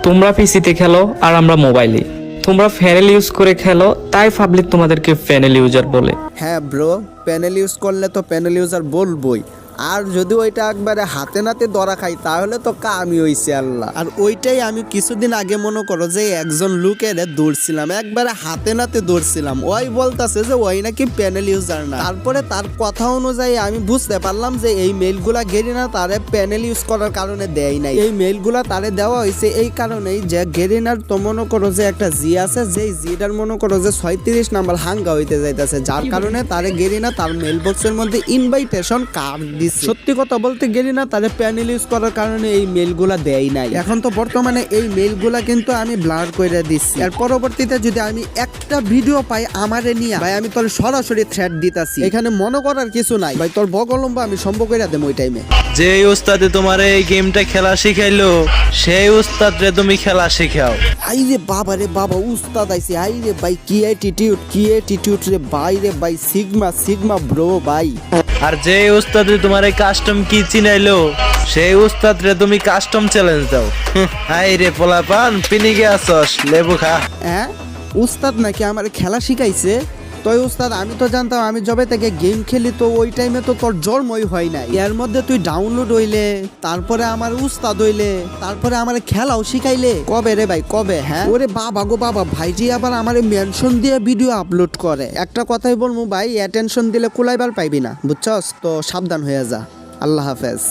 তোমরা পিসিতে খেলো আর আমরা মোবাইলে। তোমরা প্যানেল ইউজ করে খেলো, তাই পাবলিক তোমাদেরকে প্যানেল ইউজার বলে। হ্যাঁ ব্রো, প্যানেল ইউজ করলে তো প্যানেল ইউজার বলবই। আর যদি ওইটা একবারে হাতে নাতে ধরা খাই তাহলে তো কামি হইছে আল্লাহ। আর ওইটাই আমি কিছুদিন আগে মনে করো যে একজন লোকের দৌড়ছিলাম, একবারে হাতে নাতে দৌড়ছিলাম। ওই বলতাছে যে ওই নাকি প্যানেল ইউজার না। তারপরে তার কথা অনুযায়ী আমি বুঝতে পারলাম যে এই মেইলগুলা গেরিনা তারে প্যানেল ইউজ করার কারণে দেয় নাই। এই মেইলগুলা তারে দেওয়া হয়েছে এই কারণেই যে গেরিনার তো মনে করো যে একটা জি আছে, যেই জিটার মনে করো যে 36 নাম্বার হাঙ্গা হইতে যাইতেছে, যার কারণে তারে গেরিনা তার মেইল বক্সের মধ্যে ইনভাইটেশন কার্ড। সত্যি কথা বলতে গেলি না, তাদের প্যানেল ইউজ করার কারণে এই মেইলগুলা দেয় নাই। এখন তো বর্তমানে এই মেইলগুলা কিন্তু আমি ব্লার করে দিচ্ছি। এর পরবর্তীতে যদি আমি একটা ভিডিও পাই আমারে নিয়ে, ভাই আমি তোর সরাসরি থ্রেট দিতাছি, এখানে মনে করার কিছু নাই ভাই, তোর বগলম্বা আমি সম্ভব করে দেবো ওই টাইমে। যে উস্তাদে তোমার এই গেমটা খেলা শিখাইলো সেই উস্তাদ রে তুমি খেলা শিখাও। আই রে বাবা রে বাবা, উস্তাদ আইছে। আই রে ভাই কি অ্যাটিটিউড রে ভাই, রে ভাই সিগমা ব্রো ভাই। আর যে উস্তাদ রে তোমার এই কাস্টম কি চিনাইলো সেই উস্তাদ রে তুমি কাস্টম চ্যালেঞ্জ দাও। হাই রে পোলাপান, পিনিকে আসস, লেবু খা। হ্যাঁ, উস্তাদ নাকি আমার খেলা শিখাইছে? তুই উস্তাদ, আমি তো জানতাম আমি যবে থেকে গেম খেলি তো ওই টাইমে তো তোর জন্মই হয় নাই। এর মধ্যে তুই ডাউনলোড হইলে, তারপরে আমার উস্তাদ হইলে, তারপরে আমার খেলাও শিখাইলে। কবে রে ভাই কবে? হ্যাঁ ওরে বাবা গো বাবা, ভাইজি আবার আমার মেনশন দিয়ে ভিডিও আপলোড করে। একটা কথাই বলবো ভাই, অ্যাটেনশন দিলে কুলাইবার পাইবি না, বুঝছস? তো সাবধান হয়ে যা। আল্লাহ হাফেজ।